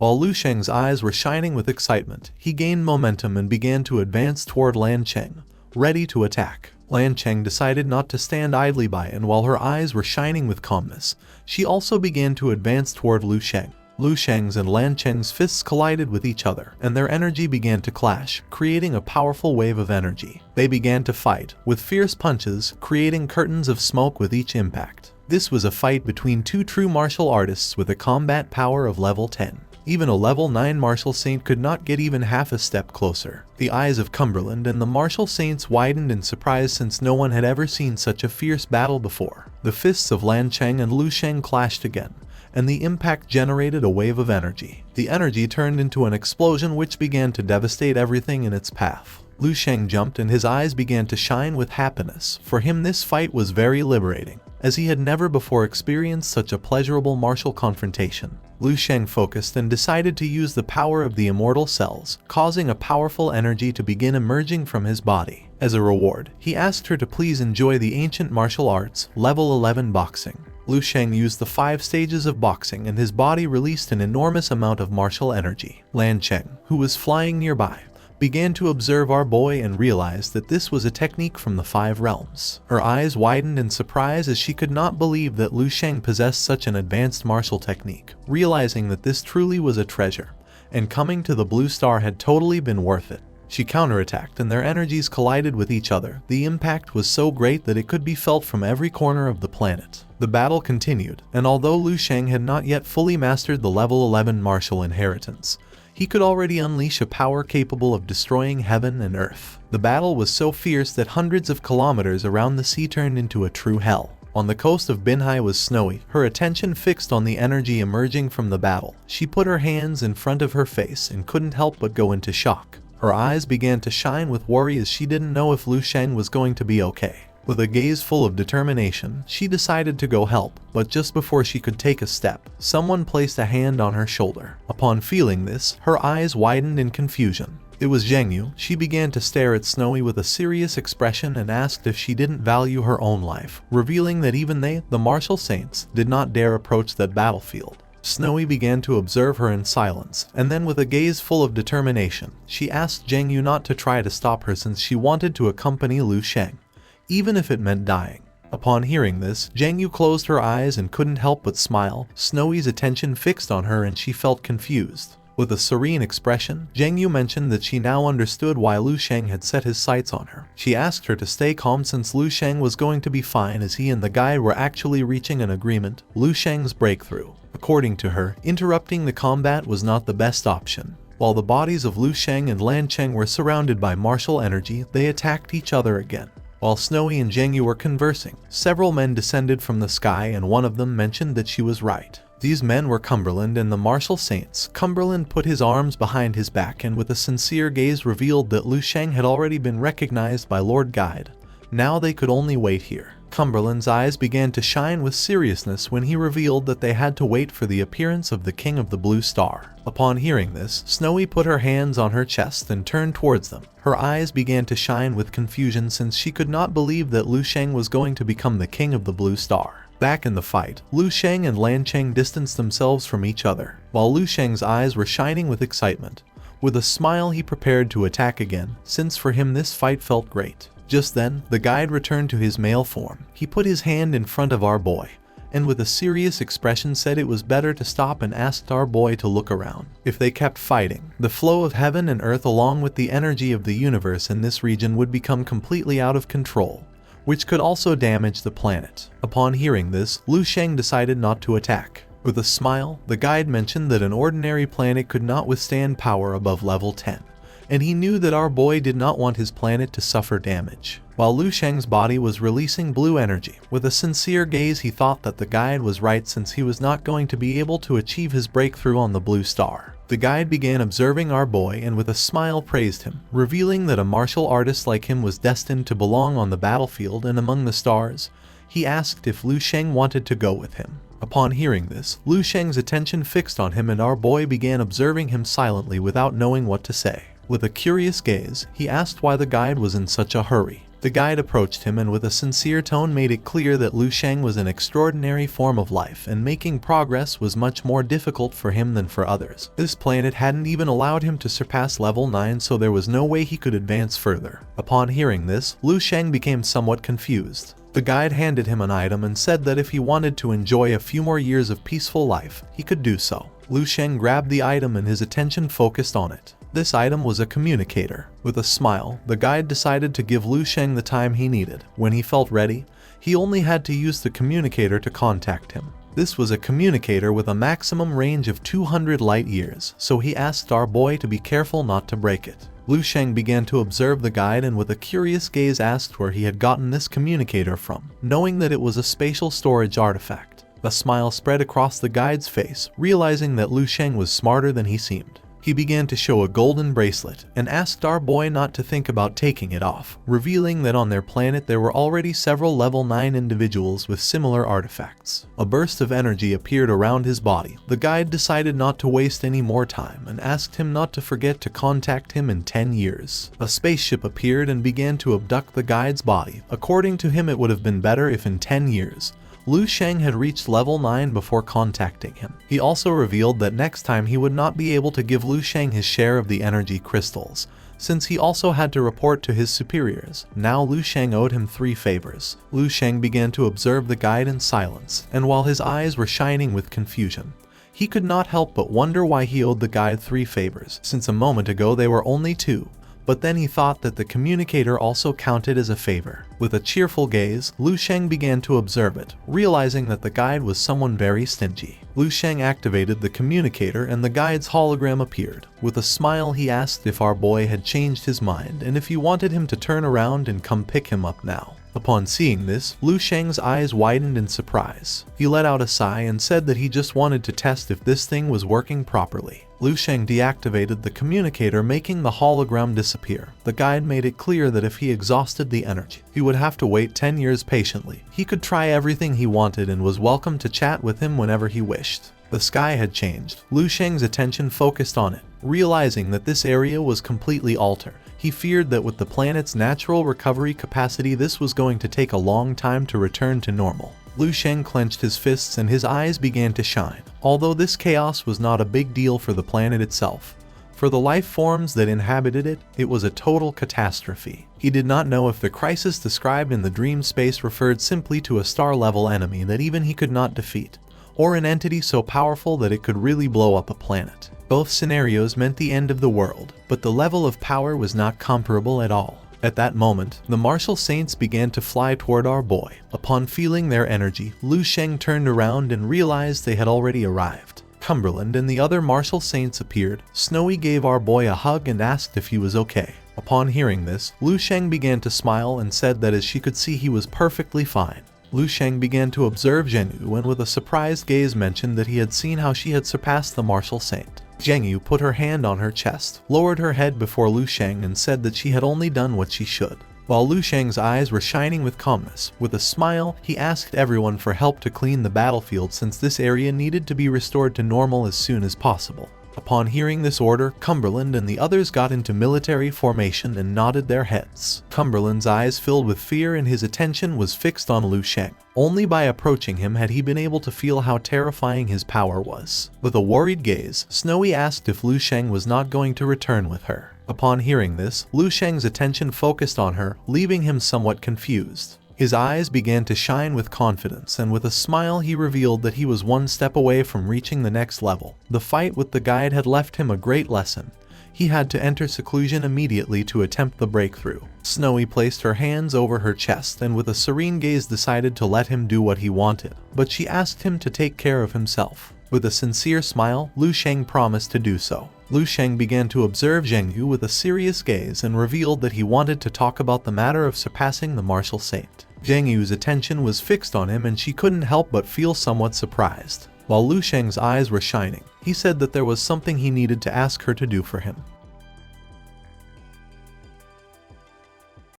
While Lu Sheng's eyes were shining with excitement, he gained momentum and began to advance toward Lan Cheng, ready to attack. Lan Cheng decided not to stand idly by, and while her eyes were shining with calmness, she also began to advance toward Lu Sheng. Lu Sheng's and Lan Cheng's fists collided with each other, and their energy began to clash, creating a powerful wave of energy. They began to fight, with fierce punches, creating curtains of smoke with each impact. This was a fight between two true martial artists with a combat power of level 10. Even a level 9 martial saint could not get even half a step closer. The eyes of Cumberland and the martial saints widened in surprise, since no one had ever seen such a fierce battle before. The fists of Lan Cheng and Lu Sheng clashed again, and the impact generated a wave of energy. The energy turned into an explosion which began to devastate everything in its path. Lu Sheng jumped and his eyes began to shine with happiness. For him, this fight was very liberating, as he had never before experienced such a pleasurable martial confrontation. Lu Sheng focused and decided to use the power of the immortal cells, causing a powerful energy to begin emerging from his body. As a reward, he asked her to please enjoy the ancient martial arts, level 11 boxing. Lu Sheng used the 5 stages of boxing, and his body released an enormous amount of martial energy. Lan Cheng, who was flying nearby, began to observe our boy and realized that this was a technique from the 5 realms. Her eyes widened in surprise as she could not believe that Lu Sheng possessed such an advanced martial technique. Realizing that this truly was a treasure, and coming to the Blue Star had totally been worth it, she counterattacked and their energies collided with each other. The impact was so great that it could be felt from every corner of the planet. The battle continued, and although Lu Sheng had not yet fully mastered the level 11 martial inheritance, he could already unleash a power capable of destroying heaven and earth. The battle was so fierce that hundreds of kilometers around the sea turned into a true hell. On the coast of Binhai was snowy, her attention fixed on the energy emerging from the battle. She put her hands in front of her face and couldn't help but go into shock. Her eyes began to shine with worry as she didn't know if Lu Sheng was going to be okay. With a gaze full of determination, she decided to go help, but just before she could take a step, someone placed a hand on her shoulder. Upon feeling this, her eyes widened in confusion. It was Zheng Yu. She began to stare at Snowy with a serious expression and asked if she didn't value her own life, revealing that even they, the martial saints, did not dare approach that battlefield. Snowy began to observe her in silence, and then with a gaze full of determination, she asked Zheng Yu not to try to stop her since she wanted to accompany Lu Sheng, even if it meant dying. Upon hearing this, Zheng Yu closed her eyes and couldn't help but smile. Snowy's attention fixed on her and she felt confused. With a serene expression, Zheng Yu mentioned that she now understood why Lu Sheng had set his sights on her. She asked her to stay calm since Lu Sheng was going to be fine, as he and the guide were actually reaching an agreement. Lu Sheng's breakthrough. According to her, interrupting the combat was not the best option. While the bodies of Lu Sheng and Lan Cheng were surrounded by martial energy, they attacked each other again. While Snowy and Zheng Yu were conversing, several men descended from the sky, and one of them mentioned that she was right. These men were Cumberland and the martial saints. Cumberland put his arms behind his back and with a sincere gaze revealed that Lu Sheng had already been recognized by Lord Guide. Now they could only wait here. Cumberland's eyes began to shine with seriousness when he revealed that they had to wait for the appearance of the King of the Blue Star. Upon hearing this, Snowy put her hands on her chest and turned towards them. Her eyes began to shine with confusion since she could not believe that Lu Sheng was going to become the King of the Blue Star. Back in the fight, Lu Sheng and Lan Cheng distanced themselves from each other, while Lu Sheng's eyes were shining with excitement. With a smile, he prepared to attack again, since for him this fight felt great. Just then, the guide returned to his male form. He put his hand in front of our boy, and with a serious expression said it was better to stop and asked our boy to look around. If they kept fighting, the flow of heaven and earth along with the energy of the universe in this region would become completely out of control, which could also damage the planet. Upon hearing this, Lu Sheng decided not to attack. With a smile, the guide mentioned that an ordinary planet could not withstand power above level 10. And he knew that our boy did not want his planet to suffer damage. While Lu Sheng's body was releasing blue energy, with a sincere gaze he thought that the guide was right since he was not going to be able to achieve his breakthrough on the Blue Star. The guide began observing our boy and with a smile praised him, revealing that a martial artist like him was destined to belong on the battlefield and among the stars. He asked if Lu Sheng wanted to go with him. Upon hearing this, Lu Sheng's attention fixed on him and our boy began observing him silently without knowing what to say. With a curious gaze, he asked why the guide was in such a hurry. The guide approached him and with a sincere tone made it clear that Lu Sheng was an extraordinary form of life and making progress was much more difficult for him than for others. This planet hadn't even allowed him to surpass level 9, so there was no way he could advance further. Upon hearing this, Lu Sheng became somewhat confused. The guide handed him an item and said that if he wanted to enjoy a few more years of peaceful life, he could do so. Lu Sheng grabbed the item and his attention focused on it. This item was a communicator. With a smile, the guide decided to give Lu Sheng the time he needed. When he felt ready, he only had to use the communicator to contact him. This was a communicator with a maximum range of 200 light years, so he asked our boy to be careful not to break it. Lu Sheng began to observe the guide and with a curious gaze asked where he had gotten this communicator from, knowing that it was a spatial storage artifact. A smile spread across the guide's face, realizing that Lu Sheng was smarter than he seemed. He began to show a golden bracelet and asked our boy not to think about taking it off, revealing that on their planet there were already several level 9 individuals with similar artifacts. A burst of energy appeared around his body. The guide decided not to waste any more time and asked him not to forget to contact him in 10 years. A spaceship appeared and began to abduct the guide's body. According to him, it would have been better if in 10 years, Lu Sheng had reached level 9 before contacting him. He also revealed that next time he would not be able to give Lu Sheng his share of the energy crystals, since he also had to report to his superiors. Now Lu Sheng owed him 3 favors. Lu Sheng began to observe the guide in silence, and while his eyes were shining with confusion, he could not help but wonder why he owed the guide 3 favors, since a moment ago they were only 2. But then he thought that the communicator also counted as a favor. With a cheerful gaze, Lu Sheng began to observe it, realizing that the guide was someone very stingy. Lu Sheng activated the communicator and the guide's hologram appeared. With a smile he asked if our boy had changed his mind and if he wanted him to turn around and come pick him up now. Upon seeing this, Lu Sheng's eyes widened in surprise. He let out a sigh and said that he just wanted to test if this thing was working properly. Lu Sheng deactivated the communicator, making the hologram disappear. The guide made it clear that if he exhausted the energy, he would have to wait 10 years patiently. He could try everything he wanted and was welcome to chat with him whenever he wished. The sky had changed. Lu Sheng's attention focused on it. Realizing that this area was completely altered, he feared that with the planet's natural recovery capacity, this was going to take a long time to return to normal. Lu Sheng clenched his fists and his eyes began to shine. Although this chaos was not a big deal for the planet itself, for the life forms that inhabited it, it was a total catastrophe. He did not know if the crisis described in the dream space referred simply to a star-level enemy that even he could not defeat, or an entity so powerful that it could really blow up a planet. Both scenarios meant the end of the world, but the level of power was not comparable at all. At that moment, the martial saints began to fly toward our boy. Upon feeling their energy, Lu Sheng turned around and realized they had already arrived. Cumberland and the other martial saints appeared. Snowy gave our boy a hug and asked if he was okay. Upon hearing this, Lu Sheng began to smile and said that as she could see he was perfectly fine. Lu Sheng began to observe Zhengyu and with a surprised gaze mentioned that he had seen how she had surpassed the martial saint. Zhengyu put her hand on her chest, lowered her head before Lu Sheng and said that she had only done what she should. While Lu Sheng's eyes were shining with calmness, with a smile, he asked everyone for help to clean the battlefield since this area needed to be restored to normal as soon as possible. Upon hearing this order, Cumberland and the others got into military formation and nodded their heads. Cumberland's eyes filled with fear and his attention was fixed on Lu Sheng. Only by approaching him had he been able to feel how terrifying his power was. With a worried gaze, Snowy asked if Lu Sheng was not going to return with her. Upon hearing this, Lu Sheng's attention focused on her, leaving him somewhat confused. His eyes began to shine with confidence, and with a smile he revealed that he was one step away from reaching the next level. The fight with the guide had left him a great lesson. He had to enter seclusion immediately to attempt the breakthrough. Snowy placed her hands over her chest and with a serene gaze decided to let him do what he wanted, but she asked him to take care of himself. With a sincere smile, Lu Sheng promised to do so. Lu Sheng began to observe Zhengyu with a serious gaze and revealed that he wanted to talk about the matter of surpassing the martial saint. Zhengyu's attention was fixed on him and she couldn't help but feel somewhat surprised. While Lu Sheng's eyes were shining, he said that there was something he needed to ask her to do for him.